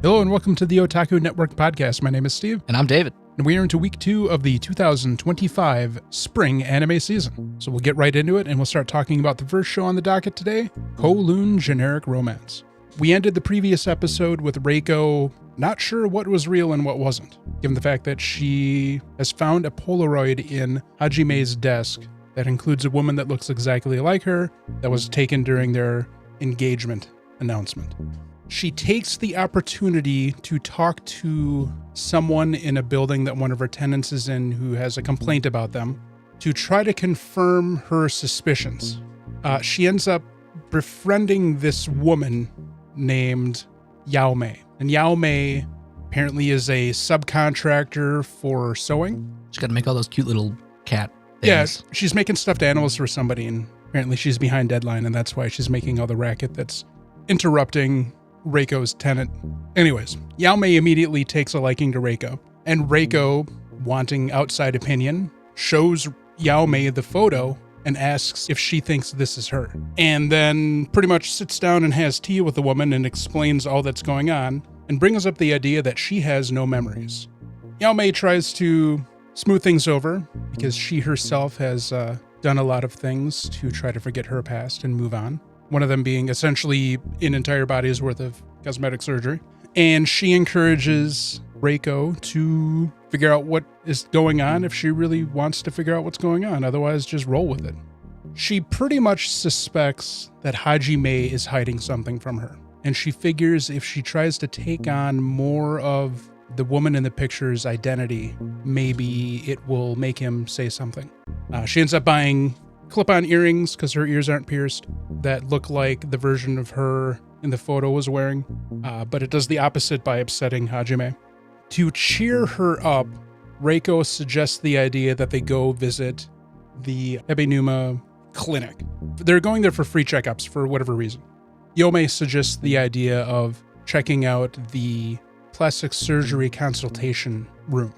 Hello and welcome to the Otaku Network podcast. My name is Steve. And I'm David. And we are into week 2 of the 2025 spring anime season. So we'll get right into it and we'll start talking about the first show on the docket today, Kowloon Generic Romance. We ended the previous episode with Reiko not sure what was real and what wasn't, given the fact that she has found a Polaroid in Hajime's desk that includes a woman that looks exactly like her that was taken during their engagement announcement. She takes the opportunity to talk to someone in a building that one of her tenants is in who has a complaint about them to try to confirm her suspicions. She ends up befriending this woman named Yao Mei. And Yao Mei apparently is a subcontractor for sewing. She's got to make all those cute little cat things. Yeah, she's making stuffed animals for somebody, and apparently she's behind deadline, and that's why she's making all the racket that's interrupting Reiko's tenant. Anyways, Yao Mei immediately takes a liking to Reiko, and Reiko, wanting outside opinion, shows Yao Mei the photo and asks if she thinks this is her. And then pretty much sits down and has tea with the woman and explains all that's going on and brings up the idea that she has no memories. Yao Mei tries to smooth things over because she herself has done a lot of things to try to forget her past and move on. One of them being essentially an entire body's worth of cosmetic surgery. And she encourages Reiko to figure out what is going on if she really wants to figure out what's going on. Otherwise, just roll with it. She pretty much suspects that Hajime is hiding something from her. And she figures if she tries to take on more of the woman in the picture's identity, maybe it will make him say something. She ends up buying clip-on earrings because her ears aren't pierced that look like the version of her in the photo was wearing, but it does the opposite by upsetting Hajime. To cheer her up, Reiko suggests the idea that they go visit the Ebenuma clinic. They're going there for free checkups for whatever reason. Yao Mei suggests the idea of checking out the plastic surgery consultation room.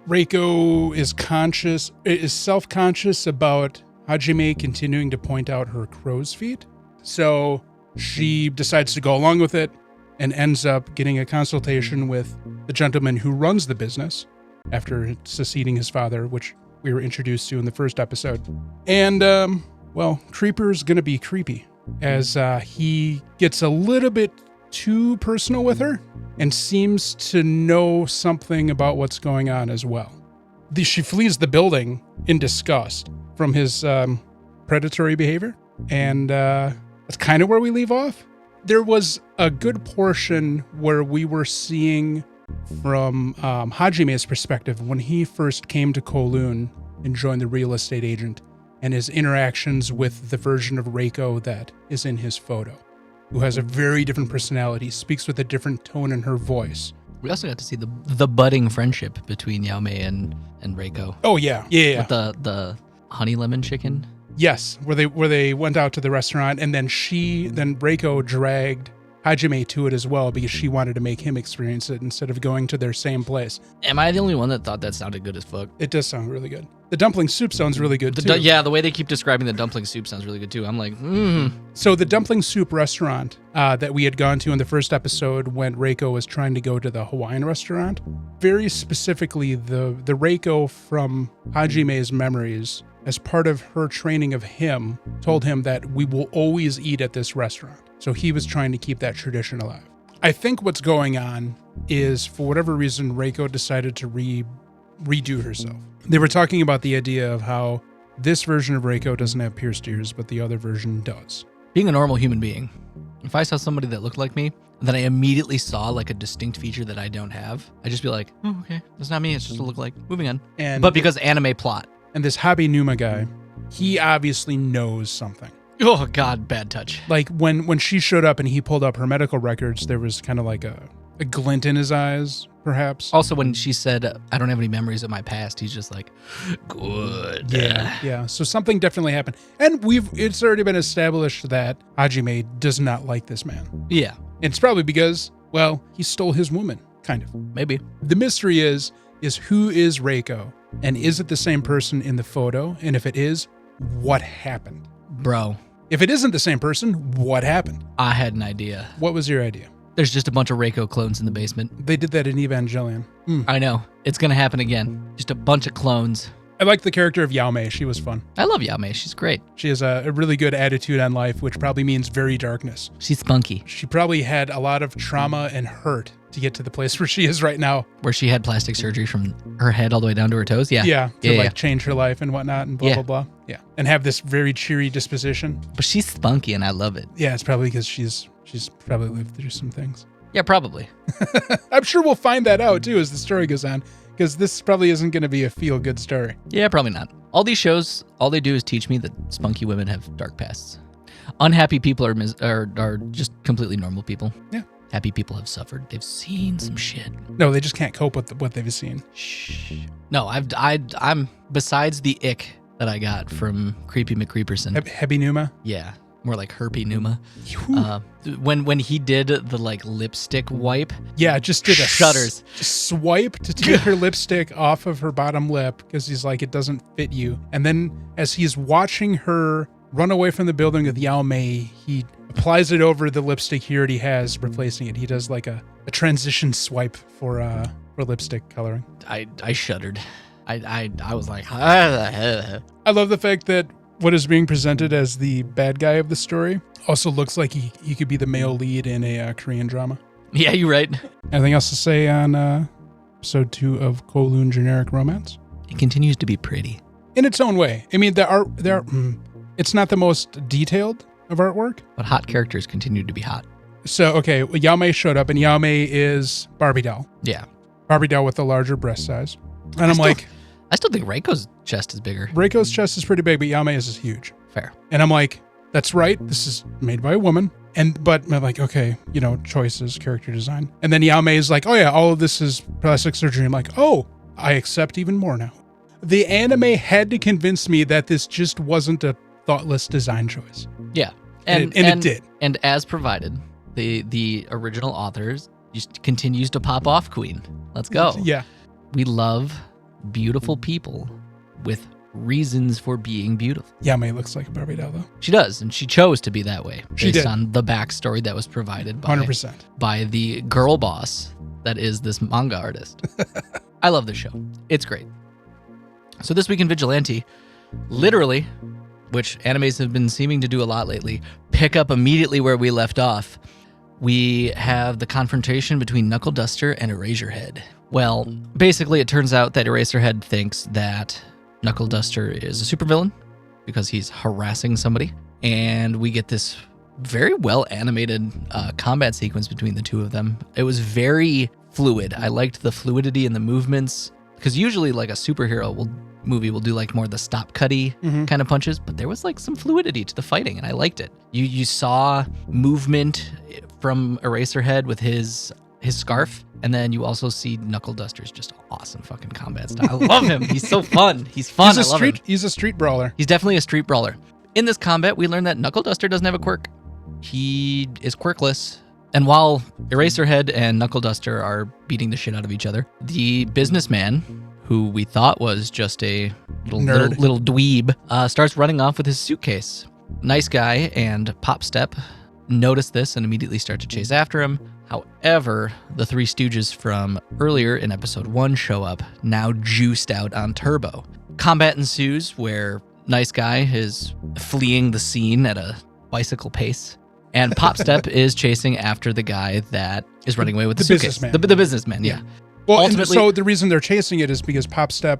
Reiko is self-conscious about Hajime continuing to point out her crow's feet. So she decides to go along with it and ends up getting a consultation with the gentleman who runs the business after succeeding his father, which we were introduced to in the first episode. And, Creeper's gonna be creepy as he gets a little bit too personal with her and seems to know something about what's going on as well. She flees the building in disgust from his predatory behavior, and that's kind of where we leave off. There was a good portion where we were seeing from Hajime's perspective when he first came to Kowloon and joined the real estate agent, and his interactions with the version of Reiko that is in his photo, who has a very different personality, speaks with a different tone in her voice. We also got to see the budding friendship between Yao Mei and Reiko. Oh yeah. With the honey lemon chicken. Yes, where they went out to the restaurant, and then Reiko dragged Hajime to it as well because she wanted to make him experience it instead of going to their same place. Am I the only one that thought that sounded good as fuck? It does sound really good. The dumpling soup sounds really good too. The way they keep describing the dumpling soup sounds really good too. I'm like, So the dumpling soup restaurant that we had gone to in the first episode when Reiko was trying to go to the Hawaiian restaurant, very specifically the Reiko from Hajime's memories, as part of her training of him, told him that we will always eat at this restaurant. So he was trying to keep that tradition alive. I think what's going on is, for whatever reason, Reiko decided to redo herself. They were talking about the idea of how this version of Reiko doesn't have pierced ears, but the other version does. Being a normal human being, if I saw somebody that looked like me, and then I immediately saw like a distinct feature that I don't have, I'd just be like, oh, okay, that's not me, it's just a look like. Moving on. But because anime plot. And this Habinuma guy, he obviously knows something. Oh, God, bad touch. Like, when she showed up and he pulled up her medical records, there was kind of like a glint in his eyes, perhaps. Also, when she said, I don't have any memories of my past, he's just like, good. Yeah. So something definitely happened. And it's already been established that Hajime does not like this man. Yeah. And it's probably because, well, he stole his woman, kind of. Maybe. The mystery is who is Reiko? And is it the same person in the photo? And if it is, what happened? Bro. If it isn't the same person, what happened? I had an idea. What was your idea? There's just a bunch of Reiko clones in the basement. They did that in Evangelion. I know. It's going to happen again. Just a bunch of clones. I like the character of Yao Mei. She was fun. I love Yao Mei. She's great. She has a really good attitude on life, which probably means very darkness. She's spunky. She probably had a lot of trauma and hurt to get to the place where she is right now. Where she had plastic surgery from her head all the way down to her toes? Yeah. Yeah, to change her life and whatnot and blah, blah, blah. Yeah. And have this very cheery disposition. But she's spunky and I love it. Yeah, it's probably because she's probably lived through some things. Yeah, probably. I'm sure we'll find that out too as the story goes on, because this probably isn't going to be a feel-good story. Yeah, probably not. All these shows, all they do is teach me that spunky women have dark pasts. Unhappy people are just completely normal people. Yeah. Happy people have suffered. They've seen some shit. No, they just can't cope with what they've seen. Shh. No, I'm besides the ick that I got from Creepy McCreeperson. Hebi Numa? Yeah. More like Herpy Numa. When he did the like lipstick wipe. Yeah, just did a shudders. Swipe to take her lipstick off of her bottom lip because he's like, it doesn't fit you. And then as he's watching her run away from the building with Yao Mei, he applies it over the lipstick he already has, replacing it. He does like a transition swipe for lipstick coloring. I shuddered. I was like, I love the fact that what is being presented as the bad guy of the story also looks like he could be the male lead in a Korean drama. Yeah, you're right. Anything else to say on episode 2 of Kowloon Generic Romance? It continues to be pretty. In its own way. I mean, it's not the most detailed of artwork. But hot characters continue to be hot. So, okay, Yao Mei showed up, and Yao Mei is Barbie doll. Yeah. Barbie doll with a larger breast size. And I still think Reiko's chest is bigger. Reiko's chest is pretty big, but Yao Mei's is huge. Fair. And I'm like, that's right. This is made by a woman. But I'm like, okay, choices, character design. And then Yao Mei is like, oh yeah, all of this is plastic surgery. I'm like, oh, I accept even more now. The anime had to convince me that this just wasn't a thoughtless design choice. Yeah. And it did. And as provided, the original authors just continues to pop off Queen. Let's go. Yeah. We love beautiful people with reasons for being beautiful. Yao Mei looks like a Barbie doll, though. She does, and she chose to be that way she based did. on the backstory that was provided 100%. By the girl boss that is this manga artist. I love this show. It's great. So this week in Vigilante, literally, which animes have been seeming to do a lot lately, pick up immediately where we left off. We have the confrontation between Knuckle Duster and Eraserhead. Well, basically it turns out that Eraserhead thinks that Knuckle Duster is a supervillain because he's harassing somebody. And we get this very well animated combat sequence between the two of them. It was very fluid. I liked the fluidity in the movements because usually like a superhero movie will do like more of the stop cutty kind of punches, but there was like some fluidity to the fighting and I liked it. You saw movement from Eraserhead with his scarf, and then you also see Knuckle Duster's just awesome fucking combat style. I love him. He's so fun. He's fun. He's a street brawler. He's definitely a street brawler. In this combat, we learn that Knuckle Duster doesn't have a quirk. He is quirkless. And while Eraserhead and Knuckle Duster are beating the shit out of each other, the businessman, who we thought was just a little dweeb, starts running off with his suitcase. Nice Guy and Pop Step notice this and immediately start to chase after him. However, the Three Stooges from earlier in episode 1 show up, now juiced out on turbo. Combat ensues where Nice Guy is fleeing the scene at a bicycle pace, and Pop Step is chasing after the guy that is running away with the suitcase. Businessman. The businessman, yeah. Well, ultimately, so the reason they're chasing it is because Pop Step,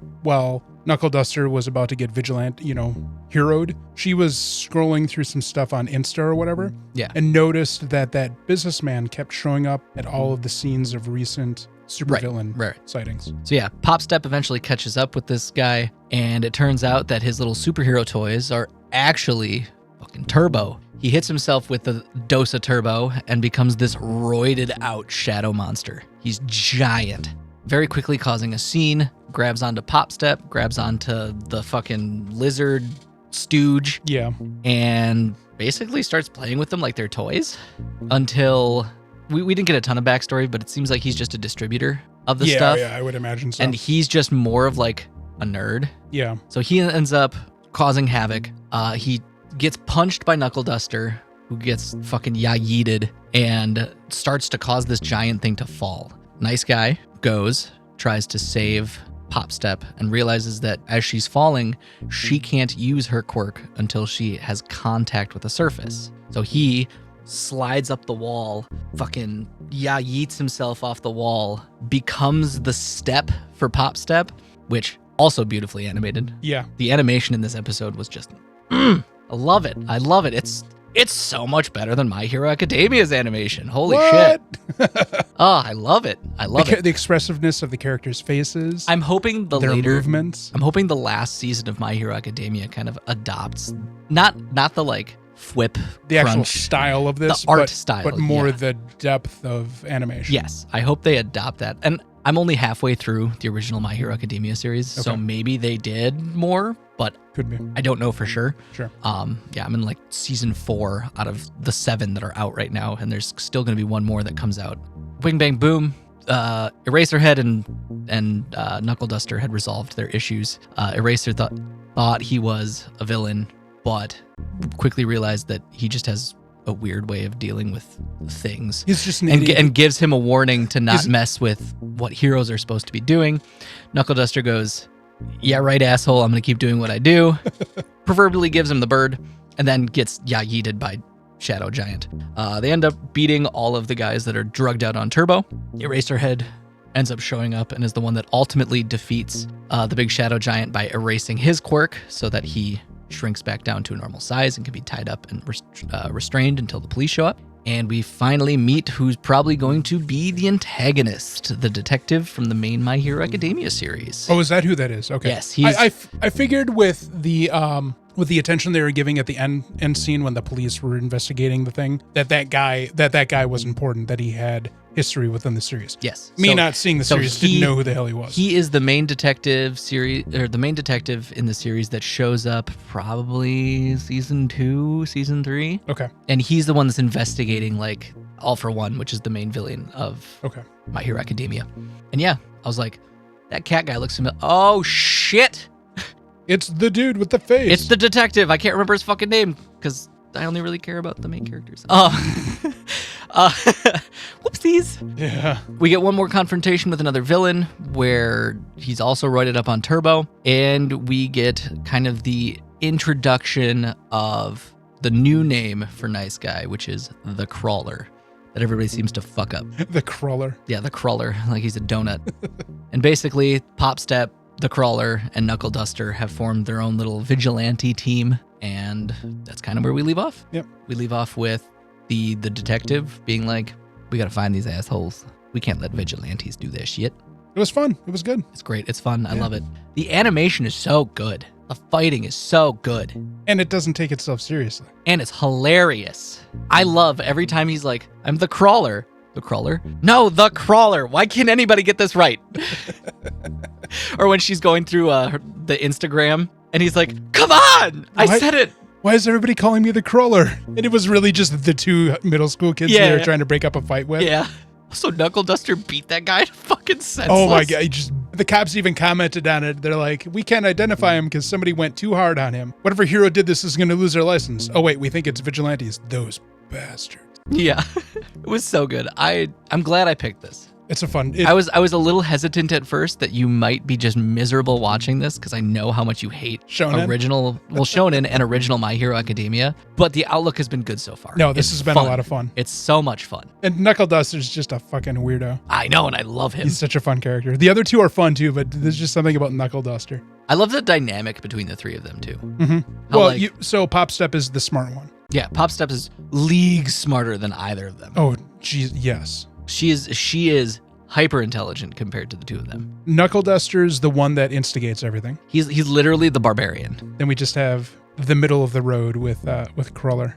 Knuckle Duster was about to get heroed. She was scrolling through some stuff on Insta or whatever, and noticed that businessman kept showing up at all of the scenes of recent supervillain sightings. So yeah, Pop Step eventually catches up with this guy, and it turns out that his little superhero toys are actually fucking turbo. He hits himself with the dose of turbo and becomes this roided out shadow monster. He's giant. Very quickly causing a scene, grabs onto Pop Step, grabs onto the fucking lizard stooge. Yeah. And basically starts playing with them like they're toys until we didn't get a ton of backstory, but it seems like he's just a distributor of the stuff. Yeah, I would imagine so. And he's just more of like a nerd. Yeah. So he ends up causing havoc. He gets punched by Knuckle Duster, who gets fucking yeeted and starts to cause this giant thing to fall. Nice Guy goes, tries to save Pop Step, and realizes that as she's falling, she can't use her quirk until she has contact with the surface. So he slides up the wall, fucking yeets himself off the wall, becomes the step for Pop Step, which also beautifully animated. Yeah. The animation in this episode was just, I love it. I love it. It's so much better than My Hero Academia's animation. Holy shit. Oh, I love it. I love it. The expressiveness of the characters' faces. I'm hoping their movements. I'm hoping the last season of My Hero Academia kind of adopts not the like whip, the crunch, actual style of this, the art style, but more the depth of animation. Yes, I hope they adopt that. And I'm only halfway through the original My Hero Academia series, so maybe they did more, but could be. I don't know for sure. Sure. Yeah, I'm in like season 4 out of the 7 that are out right now, and there's still going to be one more that comes out. Wing Bang Boom. Eraserhead and Knuckle Duster had resolved their issues. Eraser thought he was a villain, but quickly realized that he just has a weird way of dealing with things. He's just an and gives him a warning to not mess with what heroes are supposed to be doing. Knuckle Duster goes, "Yeah, right, asshole. I'm gonna keep doing what I do." Proverbially gives him the bird, and then gets yeeted by Shadow Giant. They end up beating all of the guys that are drugged out on Turbo. Eraserhead ends up showing up and is the one that ultimately defeats the big Shadow Giant by erasing his quirk so that he shrinks back down to a normal size and can be tied up and restrained until the police show up. And we finally meet who's probably going to be the antagonist, the detective from the main My Hero Academia series. Oh, is that who that is? Okay. Yes, I figured with the attention they were giving at the end scene when the police were investigating the thing, that guy was important, that he had history within the series. Yes. Not seeing the series, didn't know who the hell he was. He is the main detective the main detective in the series that shows up probably season 2, season 3. Okay. And he's the one that's investigating like All for One, which is the main villain of My Hero Academia. And yeah, I was like, that cat guy looks familiar. Oh shit! It's the dude with the face. It's the detective. I can't remember his fucking name because I only really care about the main characters. Whoopsies. Yeah. We get one more confrontation with another villain where he's also roided up on Turbo, and we get kind of the introduction of the new name for Nice Guy, which is the Crawler, that everybody seems to fuck up. The Crawler. Yeah, the Crawler, like he's a donut. And basically, Pop Step, the Crawler, and Knuckle Duster have formed their own little vigilante team, and that's kind of where we leave off. Yep. We leave off with the detective being like, we gotta find these assholes. We can't let vigilantes do their shit. It was fun. It was good. It's great. It's fun. I love it. The animation is so good. The fighting is so good. And it doesn't take itself seriously. And it's hilarious. I love every time he's like, I'm the Crawler. The Crawler? No, the Crawler. Why can't anybody get this right? Or when she's going through the Instagram and he's like, come on! I said it! Why is everybody calling me the Crawler? And it was really just the 2 middle school kids they were trying to break up a fight with. Yeah. So Knuckle Duster beat that guy to fucking senseless. Oh my God. The cops even commented on it. They're like, we can't identify him because somebody went too hard on him. Whatever hero did this is going to lose their license. Oh wait, we think it's Vigilantes. Those bastards. Yeah. It was so good. I'm glad I picked this. It's a fun. I was a little hesitant at first that you might be just miserable watching this because I know how much you hate Shonen and original My Hero Academia, but the outlook has been good so far. No, this has been fun. a lot of fun. It's so much fun. And Knuckle Duster's just a fucking weirdo. I know, and I love him. He's such a fun character. The other 2 are fun too, but there's just something about Knuckle Duster. I love the dynamic between the 3 of them too. Mm-hmm. Well, so Pop Step is the smart one. Yeah, Pop Step is leagues smarter than either of them. Oh, geez, yes. She is hyper intelligent compared to the 2 of them. Knuckle Duster's the one that instigates everything. He's literally the barbarian. Then we just have the middle of the road with Crawler.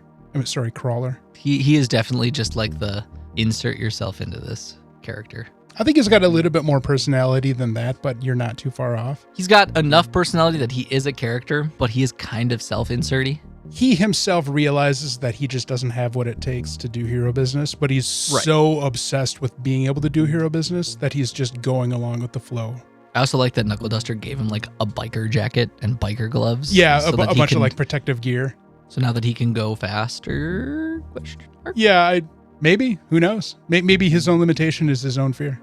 Crawler. He is definitely just like the insert yourself into this character. I think he's got a little bit more personality than that, but you're not too far off. He's got enough personality that he is a character, but he is kind of self-inserty. He himself realizes that he just doesn't have what it takes to do hero business, but he's so obsessed with being able to do hero business that he's just going along with the flow. I also like that Knuckle Duster gave him like a biker jacket and biker gloves. Yeah, a bunch of like protective gear. So now that he can go faster? Question mark? Yeah, maybe. Who knows? Maybe his own limitation is his own fear.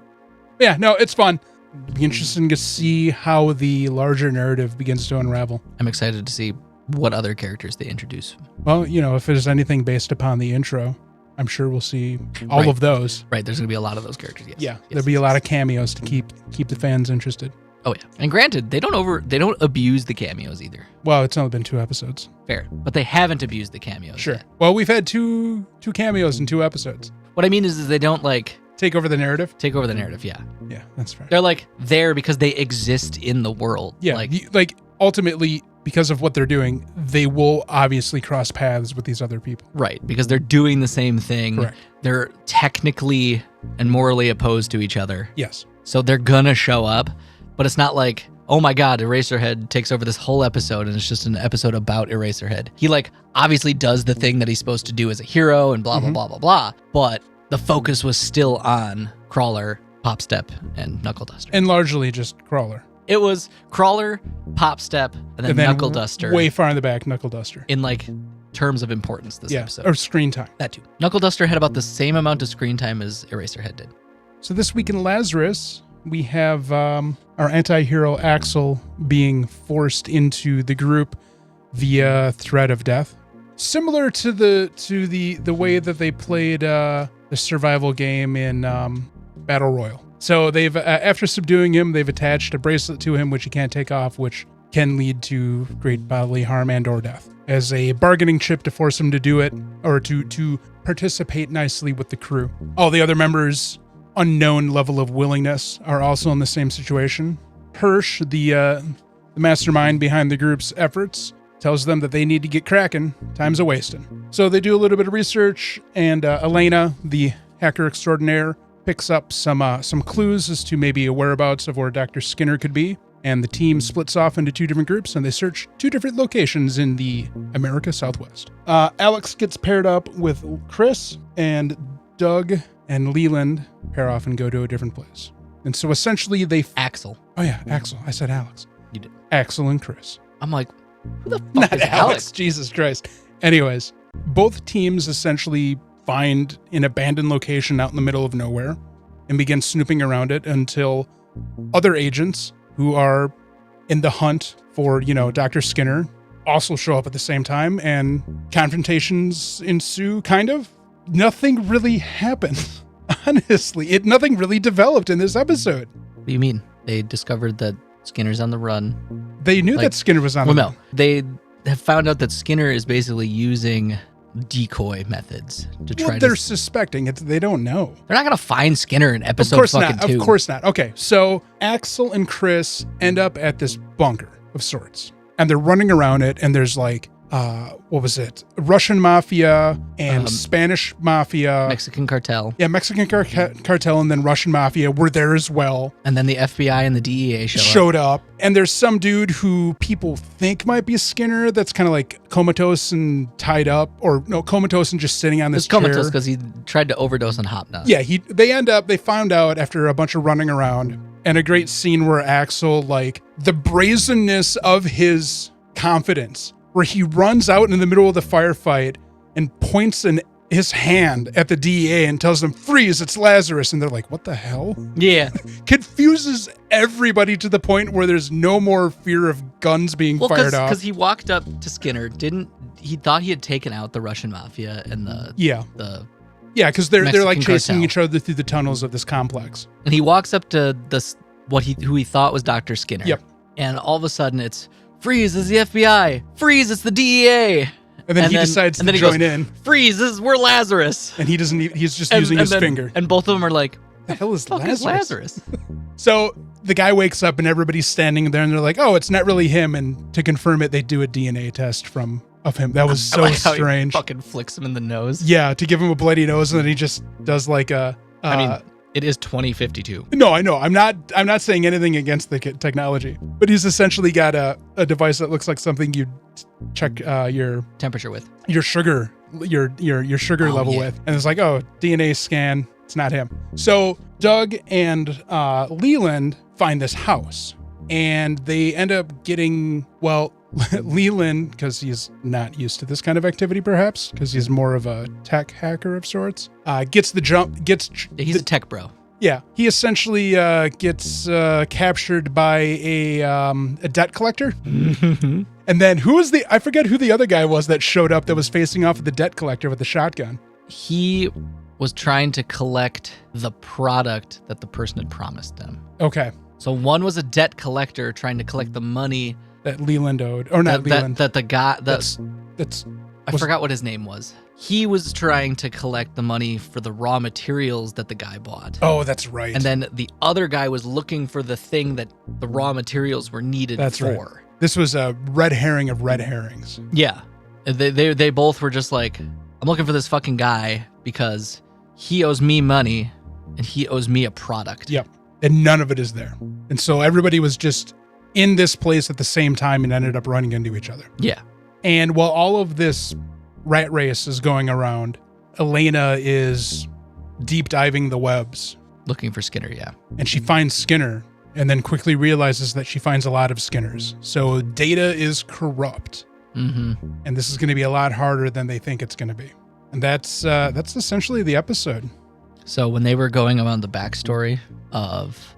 Yeah, no, it's fun. It'll be interesting to see how the larger narrative begins to unravel. I'm excited to see what other characters they introduce. Well, if there's anything based upon the intro, I'm sure we'll see all of those. Right, there's going to be a lot of those characters, yes. Yeah, there'll be a lot of cameos to keep the fans interested. Oh, yeah. And granted, they don't abuse the cameos either. Well, it's only been 2 episodes. Fair. But they haven't abused the cameos Sure. yet. Well, we've had two cameos in 2 episodes. What I mean is they don't, Take over the narrative? take over the narrative, yeah. Yeah, that's fair. They're, there because they exist in the world. Yeah, ultimately, because of what they're doing, they will obviously cross paths with these other people. Right, because they're doing the same thing. Correct. They're technically and morally opposed to each other. Yes. So they're gonna show up, but it's not like, oh my God, Eraserhead takes over this whole episode and it's just an episode about Eraserhead. He obviously does the thing that he's supposed to do as a hero and blah, blah, blah, blah, blah. But the focus was still on Crawler, Popstep, and Knuckle Duster. And largely just Crawler. It was Crawler, Popstep, and then Knuckle Duster. Way far in the back, Knuckle Duster. In terms of importance this episode. Or screen time. That too. Knuckle Duster had about the same amount of screen time as Eraserhead did. So this week in Lazarus, we have our anti-hero Axel being forced into the group via threat of death. Similar to the way that they played the survival game in Battle Royale. So they've after subduing him, they've attached a bracelet to him which he can't take off, which can lead to great bodily harm and or death, as a bargaining chip to force him to do it, or to participate nicely with the crew. All the other members, unknown level of willingness, are also in the same situation. Hirsch, the mastermind behind the group's efforts, tells them that they need to get cracking. Time's a wasting. So they do a little bit of research, and Elena, the hacker extraordinaire, picks up some clues as to maybe a whereabouts of where Dr. Skinner could be. And the team splits off into 2 different groups, and they search 2 different locations in the America Southwest. Alex gets paired up with Chris, and Doug and Leland pair off and go to a different place. And so essentially Axel. Oh yeah, Axel. I said Alex. You did. Axel and Chris. I'm like, who the fuck Not is Alex. Alex? Jesus Christ. Anyways, both teams essentially find an abandoned location out in the middle of nowhere and begin snooping around it until other agents who are in the hunt for, Dr. Skinner also show up at the same time, and confrontations ensue, kind of. Nothing really happened. Honestly, nothing really developed in this episode. What do you mean? They discovered that Skinner's on the run. They knew that Skinner was on the run. No. They have found out that Skinner is basically using decoy methods to try they're suspecting. They don't know. They're not going to find Skinner in episode fucking 2. Of course not. Okay, so Axel and Chris end up at this bunker of sorts, and they're running around it, and there's what was it? Russian mafia and Spanish mafia. Mexican cartel. Yeah, Mexican cartel and then Russian mafia were there as well. And then the FBI and the DEA showed up. And there's some dude who people think might be Skinner that's kind of comatose and tied up. Or no, comatose and just sitting on this chair. Comatose because he tried to overdose on Hopnut. Yeah, they found out after a bunch of running around. And a great scene where Axel, the brazenness of his confidence, where he runs out in the middle of the firefight and points his hand at the DEA and tells them, "Freeze, it's Lazarus." And they're like, what the hell? Yeah. Confuses everybody to the point where there's no more fear of guns being fired off. Because he walked up to Skinner, he thought he had taken out the Russian mafia and the because they're chasing cartel. each other through the tunnels of this complex. And he walks up to who he thought was Dr. Skinner. Yep. And all of a sudden it's, "Freeze, it's the FBI. Freeze, it's the DEA." And then he decides to join in. "Freeze, we're Lazarus." And he doesn't. He's just using his finger. And both of them are like, "The hell is Lazarus?" So the guy wakes up and everybody's standing there and they're like, "Oh, it's not really him." And to confirm it, they do a DNA test of him. That was so strange. He fucking flicks him in the nose. Yeah, to give him a bloody nose, and then he just does it is 2052. No, I know. I'm not saying anything against the technology, but he's essentially got a device that looks like something you'd check your temperature with, your sugar, your sugar level with, and it's like, oh, DNA scan. It's not him. So Doug and Leland find this house, and they end up getting, Leland, because he's not used to this kind of activity, perhaps, because he's more of a tech hacker of sorts, gets the jump, He's a tech bro. Yeah, he essentially gets captured by a debt collector. And then I forget who the other guy was that showed up that was facing off with the debt collector with the shotgun. He was trying to collect the product that the person had promised them. Okay. So one was a debt collector trying to collect the money that Leland owed, or not Leland. That the guy, I was, forgot what his name was. He was trying to collect the money for the raw materials that the guy bought. Oh, that's right. And then the other guy was looking for the thing that the raw materials were needed that's for. Right. This was a red herring of red herrings. Yeah. They both were just like, I'm looking for this fucking guy because he owes me money and he owes me a product. Yep. And none of it is there. And so everybody was just in this place at the same time and ended up running into each other. Yeah. And while all of this rat race is going around, Elena is deep diving the webs. Looking for Skinner, yeah. And she finds Skinner and then quickly realizes that she finds a lot of Skinners. So Data is corrupt. Mm-hmm. And this is going to be a lot harder than they think it's going to be. And that's essentially the episode. So when they were going around the backstory of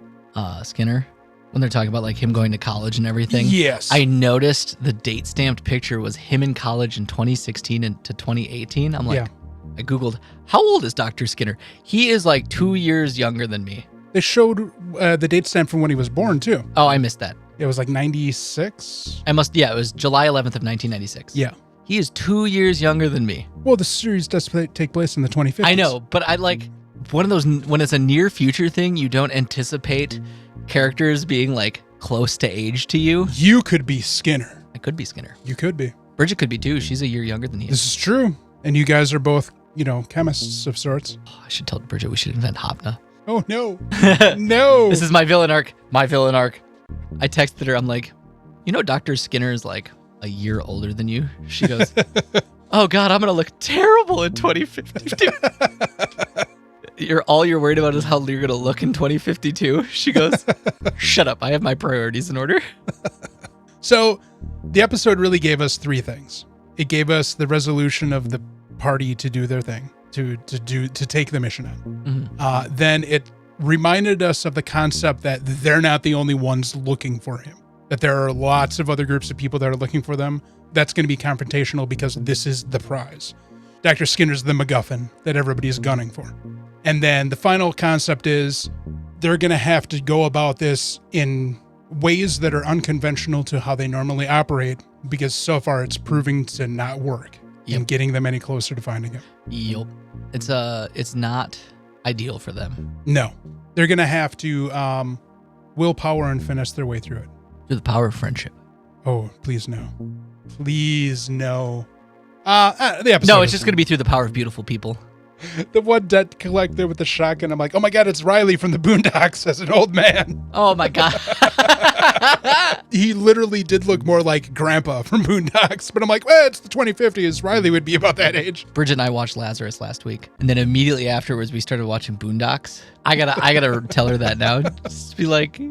Skinner, when they're talking about like him going to college and everything, yes, I noticed the date stamped picture was him in college in 2016 and to 2018. I'm like, yeah. I Googled, how old is Dr. Skinner? He is like 2 years younger than me. They showed the date stamp from when he was born too. Oh, I missed that. It was like 96. It was July 11th of 1996. Yeah. He is 2 years younger than me. Well, the series does take place in the 2050s. I know, but I like one of those, when it's a near future thing, you don't anticipate characters being like close to age to you. You could be Skinner. I could be Skinner. You could be. Bridget could be too. She's a year younger than he is. This is true. And you guys are both, chemists of sorts. Oh, I should tell Bridget we should invent Hopna. Oh, no. No. This is my villain arc. My villain arc. I texted her. I'm like, Dr. Skinner is like a year older than you. She goes, oh God, I'm going to look terrible in 2052. All you're worried about is how you're going to look in 2052. She goes, shut up. I have my priorities in order. So the episode really gave us three things. It gave us the resolution of the party to do their thing, to take the mission on. Mm-hmm. Then it reminded us of the concept that they're not the only ones looking for him, that there are lots of other groups of people that are looking for them. That's going to be confrontational because this is the prize. Dr. Skinner's the MacGuffin that everybody's gunning for. And then the final concept is they're going to have to go about this in ways that are unconventional to how they normally operate, because so far it's proving to not work in getting them any closer to finding him. Yep. It's not ideal for them. No. They're going to have to willpower and finesse their way through it. Through the power of friendship. Oh, please no. Please no. The episode. No, it's just going to be through the power of beautiful people. The one debt collector with the shotgun. I'm like, oh my God, it's Riley from the Boondocks as an old man. Oh my God. He literally did look more like Grandpa from Boondocks, but I'm like, well, it's the 2050s. Riley would be about that age. Bridget and I watched Lazarus last week, and then immediately afterwards we started watching Boondocks. I gotta tell her that now. Just be like,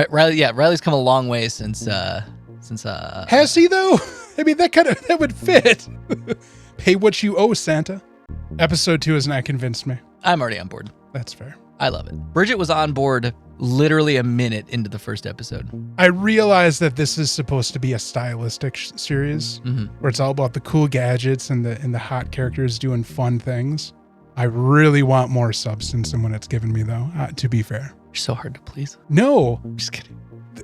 Riley. Yeah, Riley's come a long way since. Has he though? I mean, that would fit. Pay what you owe, Santa. Episode 2 has not convinced me. I'm already on board. That's fair. I love it. Bridget was on board literally a minute into the first episode. I realize that this is supposed to be a stylistic series where it's all about the cool gadgets and the hot characters doing fun things. I really want more substance in what it's given me, though, to be fair. You're so hard to please. No. I'm just kidding.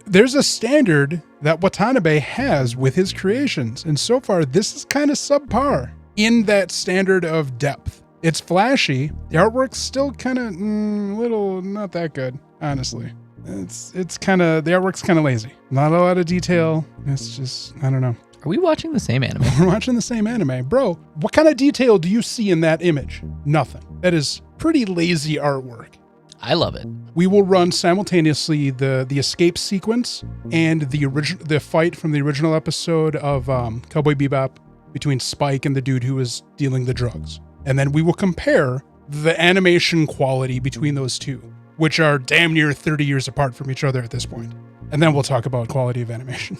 There's a standard that Watanabe has with his creations, and so far this is kind of subpar in that standard of depth. It's flashy. The artwork's still kind of little not that good, honestly. It's kind of, the artwork's kind of lazy. Not a lot of detail. It's just, I don't know. Are we watching the same anime? We're watching the same anime. Bro, what kind of detail do you see in that image? Nothing. That is pretty lazy artwork. I love it. We will run simultaneously the escape sequence and the fight from the original episode of Cowboy Bebop between Spike and the dude who was dealing the drugs. And then we will compare the animation quality between those two, which are damn near 30 years apart from each other at this point. And then we'll talk about quality of animation.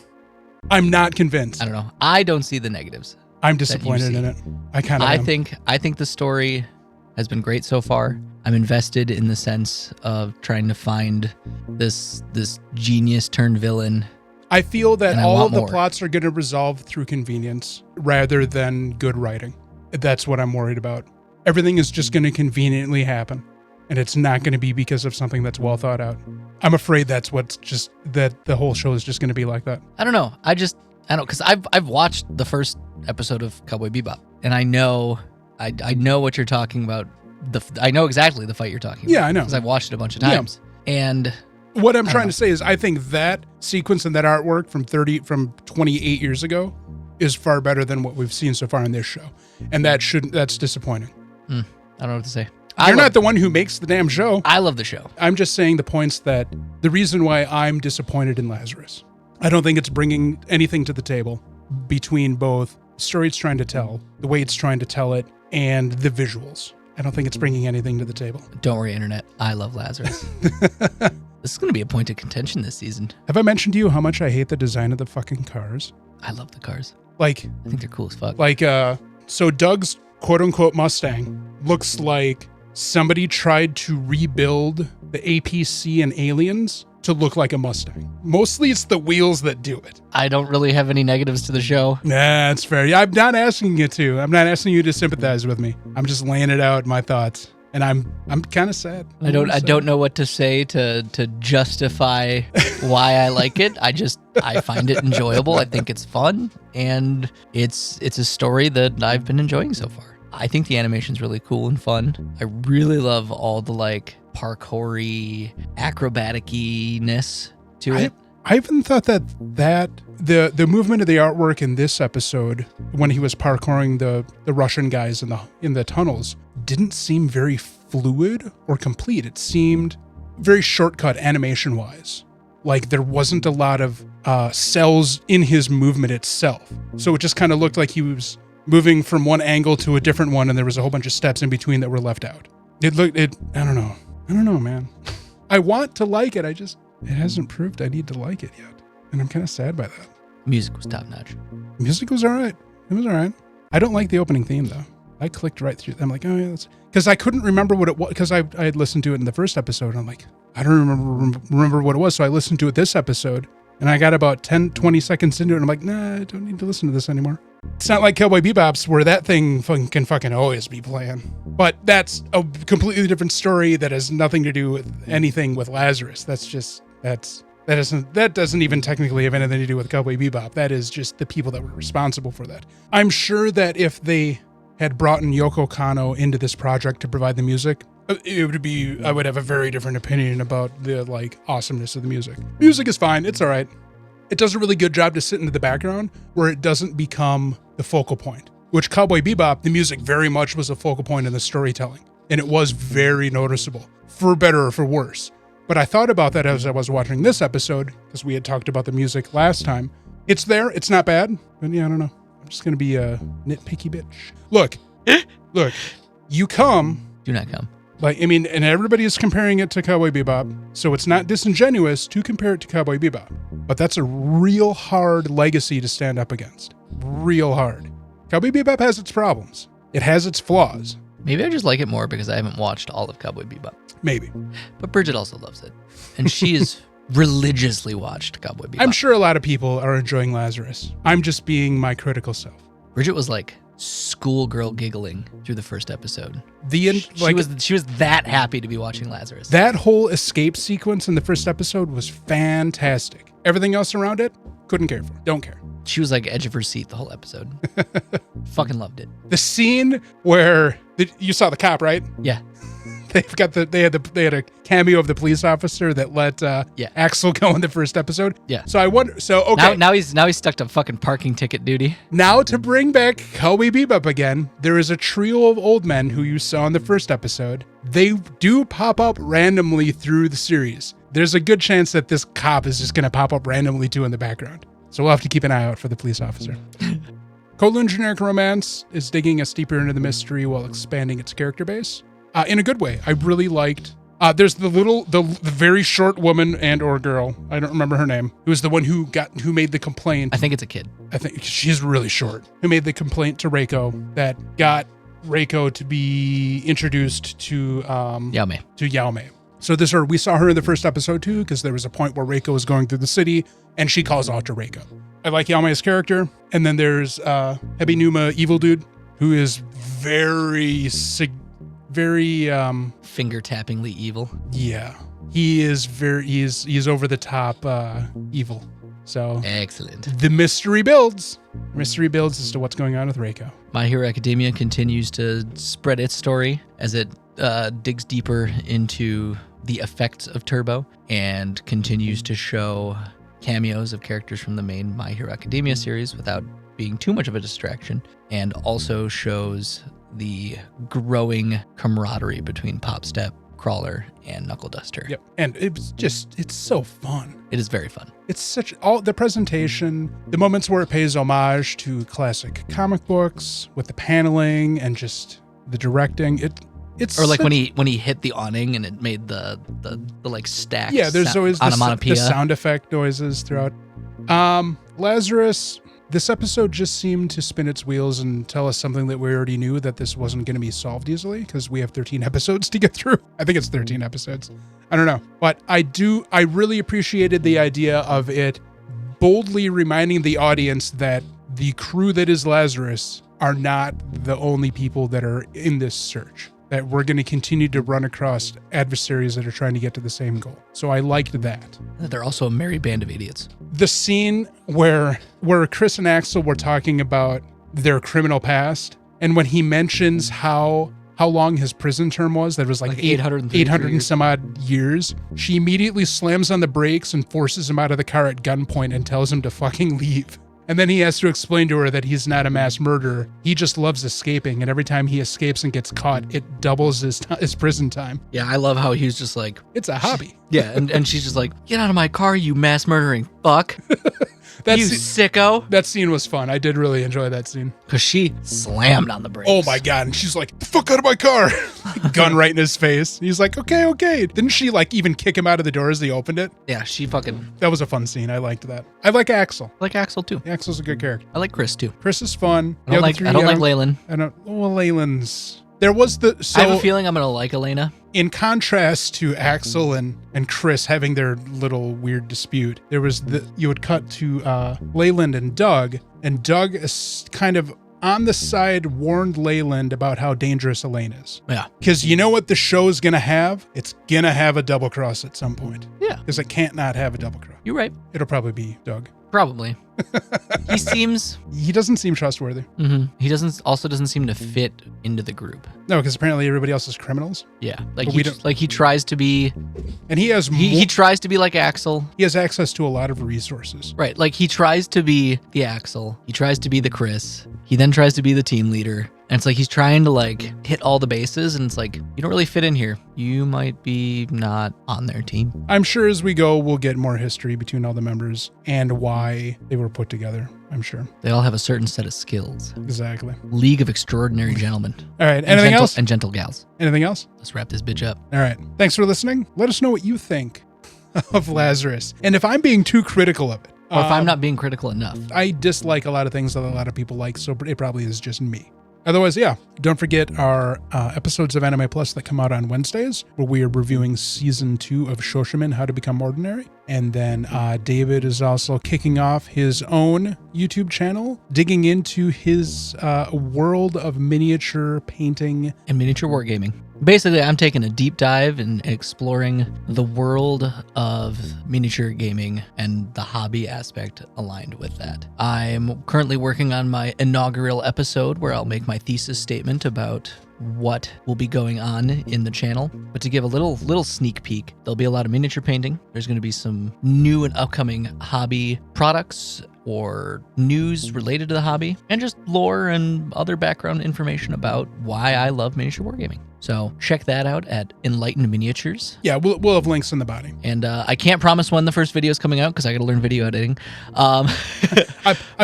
I'm not convinced. I don't know. I don't see the negatives. I'm disappointed in it. I think the story has been great so far. I'm invested in the sense of trying to find this genius turned villain. I feel that all of the more. plots are going to resolve through convenience rather than good writing. That's what I'm worried about. Everything is just going to conveniently happen, and it's not going to be because of something that's well thought out. I'm afraid that the whole show is just going to be like that. I don't know. I don't, because I've watched the first episode of Cowboy Bebop, and I know what you're talking about. I know exactly the fight you're talking about. Yeah, I know. Because I've watched it a bunch of times. Yeah. And what I'm trying to say is I think that sequence and that artwork from 28 years ago is far better than what we've seen so far in this show. And that's disappointing. I don't know what to say. You're not the one who makes the damn show. I love the show. I'm just saying the points that the reason why I'm disappointed in Lazarus. I don't think it's bringing anything to the table between both the story it's trying to tell, the way it's trying to tell it, and the visuals. I don't think it's bringing anything to the table. Don't worry, Internet. I love Lazarus. This is going to be a point of contention this season. Have I mentioned to you how much I hate the design of the fucking cars? I love the cars. I think they're cool as fuck. So Doug's quote-unquote Mustang looks like somebody tried to rebuild the APC and Aliens to look like a Mustang. Mostly it's the wheels that do it. I don't really have any negatives to the show. Nah, it's fair. I'm not asking you to. I'm not asking you to sympathize with me. I'm just laying it out, my thoughts. And I'm kind of sad. I don't know what to say to justify why I like it. I find it enjoyable. I think it's fun, and it's a story that I've been enjoying so far. I think the animation's really cool and fun. I really love all the parkour-y, acrobatic-ness to it. I even thought that the movement of the artwork in this episode, when he was parkouring the Russian guys in the tunnels, didn't seem very fluid or complete. It seemed very shortcut animation-wise. Like there wasn't a lot of cells in his movement itself. So it just kind of looked like he was moving from one angle to a different one, and there was a whole bunch of steps in between that were left out. I don't know, man. I want to like it. It hasn't proved I need to like it yet. And I'm kind of sad by that. Music was top notch. Music was all right. It was all right. I don't like the opening theme though. I clicked right through. I'm like, oh yeah, that's because I couldn't remember what it was because I had listened to it in the first episode. And I'm like, I don't remember what it was. So I listened to it this episode and I got about 10, 20 seconds into it. And I'm like, nah, I don't need to listen to this anymore. It's not like Cowboy Bebop's where that thing can fucking always be playing. But that's a completely different story that has nothing to do with anything with Lazarus. That doesn't even technically have anything to do with Cowboy Bebop. That is just the people that were responsible for that. I'm sure that if they had brought in Yoko Kanno into this project to provide the music, I would have a very different opinion about the awesomeness of the music. Music is fine. It's all right. It does a really good job to sit into the background where it doesn't become the focal point, which Cowboy Bebop, the music very much was a focal point in the storytelling. And it was very noticeable, for better or for worse. But I thought about that as I was watching this episode, because we had talked about the music last time. It's there. It's not bad. But yeah, I don't know. I'm just going to be a nitpicky bitch. Look, you come. Do not come. And everybody is comparing it to Cowboy Bebop, so it's not disingenuous to compare it to Cowboy Bebop. But that's a real hard legacy to stand up against. Real hard. Cowboy Bebop has its problems. It has its flaws. Maybe I just like it more because I haven't watched all of Cowboy Bebop. Maybe. But Bridget also loves it. And she has religiously watched Cowboy Bebop. I'm sure a lot of people are enjoying Lazarus. I'm just being my critical self. Bridget was like schoolgirl giggling through the first episode. She was that happy to be watching Lazarus. That whole escape sequence in the first episode was fantastic. Everything else around it, couldn't care for. Don't care. She was like edge of her seat the whole episode. Fucking loved it. The scene where you saw the cop, right? Yeah. They had a cameo of the police officer that let Axel go in the first episode. Yeah. So I wonder. So okay. Now he's stuck to fucking parking ticket duty. Now to bring back Cowboy Bebop again, there is a trio of old men who you saw in the first episode. They do pop up randomly through the series. There's a good chance that this cop is just going to pop up randomly too in the background. So we'll have to keep an eye out for the police officer. Kowloon Generic Romance is digging us deeper into the mystery while expanding its character base. In a good way. I really liked There's the very short woman and or girl. I don't remember her name. Who was the one who made the complaint. I think it's a kid. I think she's really short. Who made the complaint to Reiko that got Reiko to be introduced to Yao Mei. So we saw her in the first episode too, because there was a point where Reiko was going through the city and she calls out to Reiko. I like Yao Mei's character. And then there's Hebinuma Evil Dude, who is very finger-tappingly evil. Yeah. He's over the top evil. So excellent. The mystery builds as to what's going on with Reiko. My Hero Academia continues to spread its story as it digs deeper into the effects of Turbo and continues to show cameos of characters from the main My Hero Academia series without being too much of a distraction, and also shows the growing camaraderie between Popstep, Crawler, and Knuckle Duster. Yep. And it's so fun. It is very fun. It's the presentation, the moments where it pays homage to classic comic books with the paneling and just the directing. It's or like when he hit the awning and it made the like stack. Yeah, there's always onomatopoeia. The sound effect noises throughout. Lazarus, this episode just seemed to spin its wheels and tell us something that we already knew, that this wasn't going to be solved easily because we have 13 episodes to get through. I think it's 13 episodes. I don't know. But I really appreciated the idea of it boldly reminding the audience that the crew that is Lazarus are not the only people that are in this search. That we're going to continue to run across adversaries that are trying to get to the same goal. So I liked that. They're also a merry band of idiots. The scene where Chris and Axel were talking about their criminal past, and when he mentions how long his prison term was, that was like 800 and some odd years, she immediately slams on the brakes and forces him out of the car at gunpoint and tells him to fucking leave. And then he has to explain to her that he's not a mass murderer. He just loves escaping, and every time he escapes and gets caught, it doubles his prison time. Yeah, I love how he's just like... It's a hobby. Yeah, and she's just like, get out of my car, you mass murdering fuck. You sicko. That scene was fun. I did really enjoy that scene. Because she slammed on the brakes. Oh my God. And she's like, fuck out of my car. Gun right in his face. He's like, okay. Didn't she like even kick him out of the door as he opened it? Yeah, she fucking... That was a fun scene. I liked that. I like Axel. I like Axel too. Axel's a good character. I like Chris too. Chris is fun. I don't like Leyland. Leyland's... There was I have a feeling I'm going to like Elena. In contrast to Axel and Chris having their little weird dispute, there was you would cut to Leyland and Doug is kind of on the side warned Leyland about how dangerous Elaine is. Yeah. Because you know what the show is going to have? It's going to have a double cross at some point. Yeah. Because it can't not have a double cross. You're right. It'll probably be Doug. Probably. He doesn't seem trustworthy. Mm-hmm. He doesn't seem to fit into the group. No, because apparently everybody else is criminals. Yeah, he tries to be, and he tries to be like Axel. He has access to a lot of resources. Right, like he tries to be the Axel. He tries to be the Chris. He then tries to be the team leader. And it's like he's trying to like hit all the bases, and it's like, you don't really fit in here. You might be not on their team. I'm sure as we go, we'll get more history between all the members and why they were put together. I'm sure. They all have a certain set of skills. Exactly. League of extraordinary gentlemen. All right. Anything else? And gentle gals. Anything else? Let's wrap this bitch up. All right. Thanks for listening. Let us know what you think of Lazarus. And if I'm being too critical of it. Or if I'm not being critical enough. I dislike a lot of things that a lot of people like, so it probably is just me. Otherwise, yeah, don't forget our episodes of Anime Plus that come out on Wednesdays, where we are reviewing Season 2 of Shoshimen, How to Become Ordinary. And then David is also kicking off his own YouTube channel, digging into his world of miniature painting. And miniature wargaming. Basically, I'm taking a deep dive and exploring the world of miniature gaming and the hobby aspect aligned with that. I'm currently working on my inaugural episode where I'll make my thesis statement about what will be going on in the channel. But to give a little sneak peek, there'll be a lot of miniature painting. There's going to be some new and upcoming hobby products or news related to the hobby, and just lore and other background information about why I love miniature wargaming. So check that out at Enlightened Miniatures. Yeah, we'll have links in the body. And I can't promise when the first video is coming out because I got to learn video editing. I'm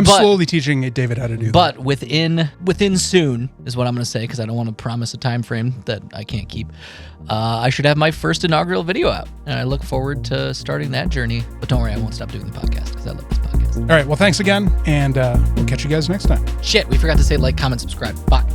slowly teaching David how to do that. But within soon is what I'm going to say, because I don't want to promise a time frame that I can't keep. I should have my first inaugural video out, and I look forward to starting that journey. But don't worry, I won't stop doing the podcast because I love this podcast. All right, well, thanks again, and we'll catch you guys next time. Shit, we forgot to say like, comment, subscribe. Bye.